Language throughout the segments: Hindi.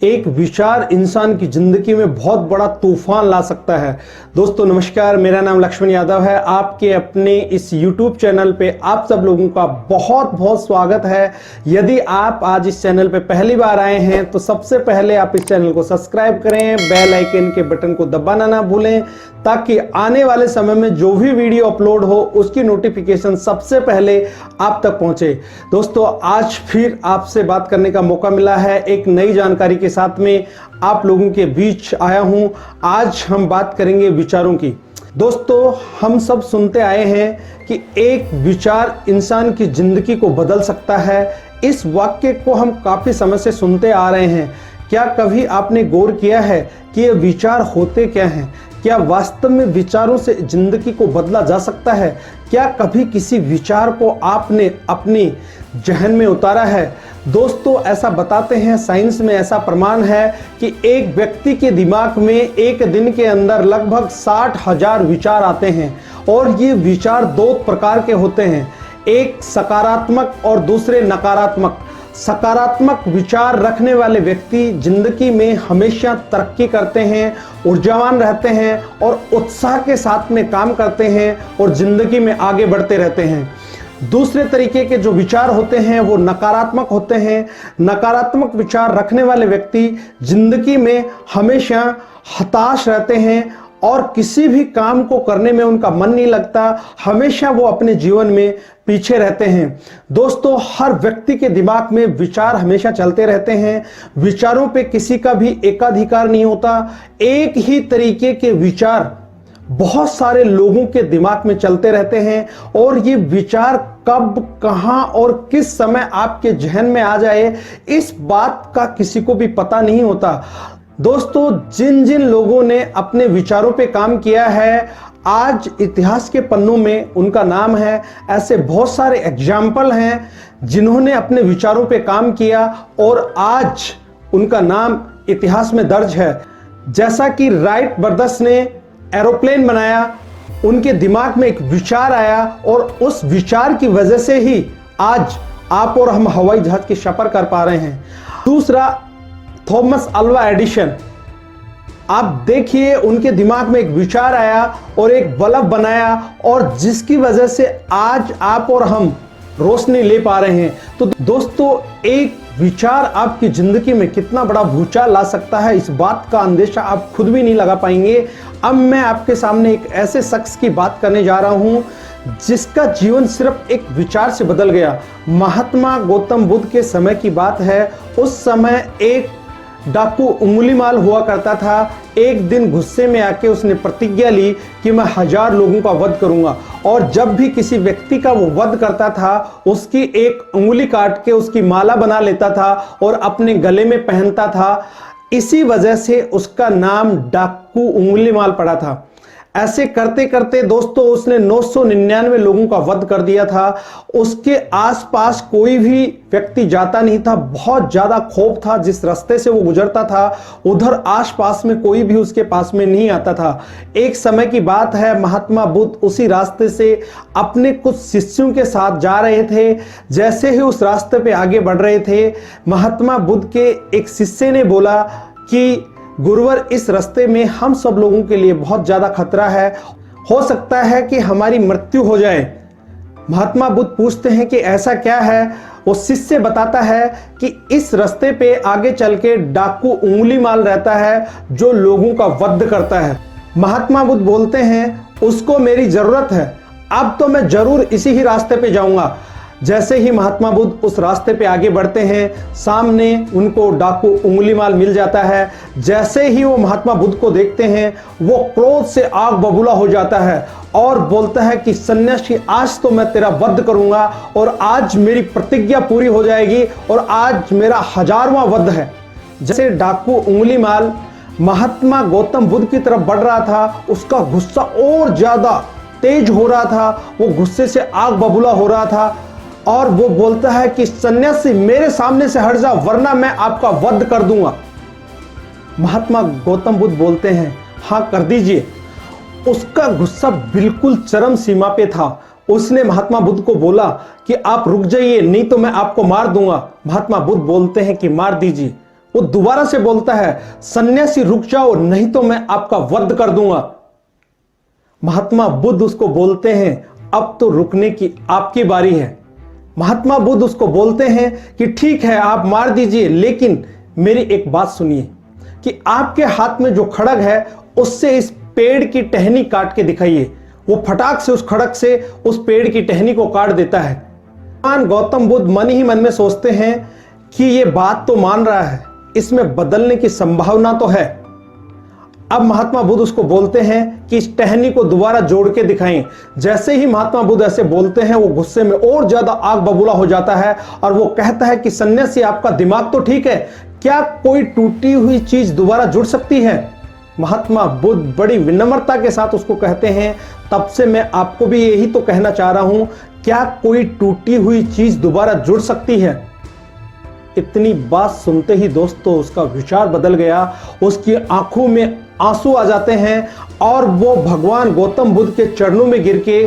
एक विचार इंसान की जिंदगी में बहुत बड़ा तूफान ला सकता है। दोस्तों नमस्कार, मेरा नाम लक्ष्मण यादव है। आपके अपने इस YouTube चैनल पे आप सब लोगों का बहुत बहुत स्वागत है। यदि आप आज इस चैनल पे पहली बार आए हैं तो सबसे पहले आप इस चैनल को सब्सक्राइब करें, बेल आइकन के बटन को दबाना ना भूलें ताकि आने वाले समय में जो भी वीडियो अपलोड हो उसकी नोटिफिकेशन सबसे पहले आप तक पहुंचे। दोस्तों आज फिर आपसे बात करने का मौका मिला है, एक नई जानकारी के साथ में आप लोगों के बीच आया हूं। आज हम बात करेंगे विचारों की। दोस्तों हम सब सुनते आए हैं कि एक विचार इंसान की जिंदगी को बदल सकता है। इस वाक्य को हम काफी समय से सुनते आ रहे हैं। क्या कभी आपने गौर किया है कि ये विचार होते क्या हैं? क्या वास्तव में विचारों से जिंदगी को बदला जा सकता है? क्या कभी किसी विचार को आपने अपनी जहन में उतारा है? दोस्तों ऐसा बताते हैं, साइंस में ऐसा प्रमाण है कि एक व्यक्ति के दिमाग में एक दिन के अंदर लगभग 60,000 विचार आते हैं और ये विचार दो प्रकार के होते हैं, एक सकारात्मक और दूसरे नकारात्मक। सकारात्मक विचार रखने वाले व्यक्ति जिंदगी में हमेशा तरक्की करते हैं, ऊर्जावान रहते हैं और उत्साह के साथ में काम करते हैं और जिंदगी में आगे बढ़ते रहते हैं। दूसरे तरीके के जो विचार होते हैं वो नकारात्मक होते हैं। नकारात्मक विचार रखने वाले व्यक्ति जिंदगी में हमेशा हताश रहते हैं और किसी भी काम को करने में उनका मन नहीं लगता, हमेशा वो अपने जीवन में पीछे रहते हैं। दोस्तों हर व्यक्ति के दिमाग में विचार हमेशा चलते रहते हैं। विचारों पे किसी का भी एकाधिकार नहीं होता। एक ही तरीके के विचार बहुत सारे लोगों के दिमाग में चलते रहते हैं और ये विचार कब, कहां और किस समय आपके जहन में आ जाए इस बात का किसी को भी पता नहीं होता। दोस्तों जिन जिन लोगों ने अपने विचारों पे काम किया है आज इतिहास के पन्नों में उनका नाम है। ऐसे बहुत सारे एग्जाम्पल हैं जिन्होंने अपने विचारों पे काम किया और आज उनका नाम इतिहास में दर्ज है। जैसा कि राइट ब्रदर्स ने एरोप्लेन बनाया, उनके दिमाग में एक विचार आया और उस विचार की वजह से ही आज आप और हम हवाई जहाज की सफर कर पा रहे हैं। दूसरा थॉमस अल्वा एडिशन, आप देखिए उनके दिमाग में एक विचार आया और एक बल्ब बनाया और जिसकी वजह से आज आप और हम रोशनी ले पा रहे हैं। तो दोस्तों एक विचार आपकी जिंदगी में कितना बड़ा भूचाल ला सकता है इस बात का अंदेशा आप खुद भी नहीं लगा पाएंगे। अब मैं आपके सामने एक ऐसे शख्स की बात करने जा रहा हूं जिसका जीवन सिर्फ एक विचार से बदल गया। महात्मा गौतम बुद्ध के समय की बात है। उस समय एक डाकू उंगलीमाल हुआ करता था। एक दिन गुस्से में आके उसने प्रतिज्ञा ली कि मैं 1000 लोगों का वध करूंगा और जब भी किसी व्यक्ति का वो वध करता था उसकी एक उंगली काट के उसकी माला बना लेता था और अपने गले में पहनता था। इसी वजह से उसका नाम डाकू उंगलीमाल पड़ा था। ऐसे करते करते दोस्तों उसने 999 लोगों का वध कर दिया था। उसके आसपास कोई भी व्यक्ति जाता नहीं था, बहुत ज्यादा खौफ था। जिस रास्ते से वो गुजरता था उधर आसपास में कोई भी उसके पास में नहीं आता था। एक समय की बात है, महात्मा बुद्ध उसी रास्ते से अपने कुछ शिष्यों के साथ जा रहे थे। जैसे ही उस रास्ते पे आगे बढ़ रहे थे, महात्मा बुद्ध के एक शिष्य ने बोला कि गुरुवर इस रास्ते में हम सब लोगों के लिए बहुत ज्यादा खतरा है, हो सकता है कि हमारी मृत्यु हो जाए। महात्मा बुद्ध पूछते हैं कि ऐसा क्या है? वो शिष्य बताता है कि इस रास्ते पे आगे चल के डाकू उंगलीमाल रहता है जो लोगों का वध करता है। महात्मा बुद्ध बोलते हैं उसको मेरी जरूरत है, अब तो मैं जरूर इसी ही रास्ते पे जाऊंगा। जैसे ही महात्मा बुद्ध उस रास्ते पे आगे बढ़ते हैं सामने उनको डाकू उंगलीमाल मिल जाता है। जैसे ही वो महात्मा बुद्ध को देखते हैं वो क्रोध से आग बबूला हो जाता है और बोलता है कि सन्यासी आज तो मैं तेरा वध करूंगा और आज मेरी प्रतिज्ञा पूरी हो जाएगी और आज मेरा 1000वां वध है। जैसे डाकू उंगलीमाल महात्मा गौतम बुद्ध की तरफ बढ़ रहा था उसका गुस्सा और ज्यादा तेज हो रहा था, वो गुस्से से आग बबूला हो रहा था और वो बोलता है कि सन्यासी मेरे सामने से हट जा वरना मैं आपका वध कर दूंगा। महात्मा गौतम बुद्ध बोलते हैं हाँ कर दीजिए। उसका गुस्सा बिल्कुल चरम सीमा पे था। उसने महात्मा बुद्ध को बोला कि आप रुक जाइए नहीं तो मैं आपको मार दूंगा। महात्मा बुद्ध बोलते हैं कि मार दीजिए। वो दोबारा से बोलता है, सन्यासी रुक जाओ नहीं तो मैं आपका वध कर दूंगा। महात्मा बुद्ध उसको बोलते हैं, अब तो रुकने की आपकी बारी है। महात्मा बुद्ध उसको बोलते हैं कि ठीक है आप मार दीजिए, लेकिन मेरी एक बात सुनिए कि आपके हाथ में जो खड़ग है उससे इस पेड़ की टहनी काट के दिखाइए। वो फटाक से उस खड़ग से उस पेड़ की टहनी को काट देता है। भगवान गौतम बुद्ध मन ही मन में सोचते हैं कि ये बात तो मान रहा है, इसमें बदलने की संभावना तो है। अब महात्मा बुद्ध उसको बोलते हैं कि इस टहनी को दोबारा जोड़ के दिखाएं। जैसे ही महात्मा बुद्ध ऐसे बोलते हैं, वो गुस्से में और ज्यादा आग बबूला हो जाता है और वो कहता है कि सन्यासी आपका दिमाग तो ठीक है, क्या कोई टूटी हुई चीज दोबारा जुड़ सकती है? महात्मा बुद्ध बड़ी विनम्रता के साथ उसको कहते हैं, तब से मैं आपको भी यही तो कहना चाह रहा हूं, क्या कोई टूटी हुई चीज दोबारा जुड़ सकती है? इतनी बात सुनते ही दोस्तों उसका विचार बदल गया, उसकी आंखों में आंसू आ जाते हैं और वो भगवान गौतम बुद्ध के चरणों में गिर के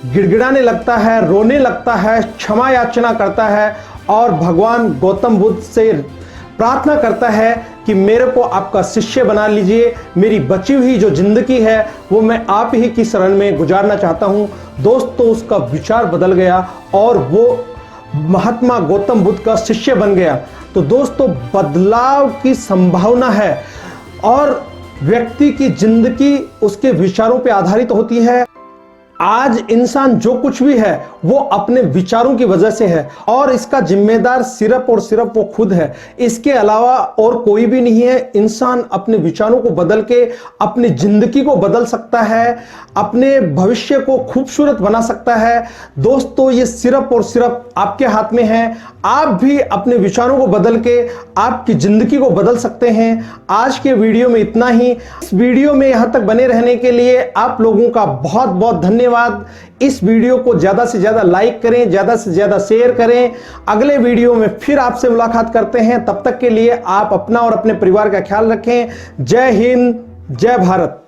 गिड़गिड़ाने लगता है, रोने लगता है, क्षमा याचना करता है और भगवान गौतम बुद्ध से प्रार्थना करता है कि मेरे को आपका शिष्य बना लीजिए, मेरी बची हुई जो जिंदगी है वो मैं आप ही की शरण में गुजारना चाहता हूं। दोस्तों उसका विचार बदल गया और वो महात्मा गौतम बुद्ध का शिष्य बन गया। तो दोस्तों बदलाव की संभावना है और व्यक्ति की जिंदगी उसके विचारों पर आधारित होती है। आज इंसान जो कुछ भी है वो अपने विचारों की वजह से है और इसका जिम्मेदार सिर्फ और सिर्फ वो खुद है, इसके अलावा और कोई भी नहीं है। इंसान अपने विचारों को बदल के अपनी जिंदगी को बदल सकता है, अपने भविष्य को खूबसूरत बना सकता है। दोस्तों ये सिर्फ और सिर्फ आपके हाथ में है। आप भी अपने विचारों को बदल के आपकी जिंदगी को बदल सकते हैं। आज के वीडियो में इतना ही। इस वीडियो में यहां तक बने रहने के लिए आप लोगों का बहुत बहुत धन्यवाद। इस वीडियो को ज्यादा से ज्यादा लाइक करें, ज्यादा से ज्यादा शेयर करें। अगले वीडियो में फिर आपसे मुलाकात करते हैं। तब तक के लिए आप अपना और अपने परिवार का ख्याल रखें। जय हिंद, जय भारत।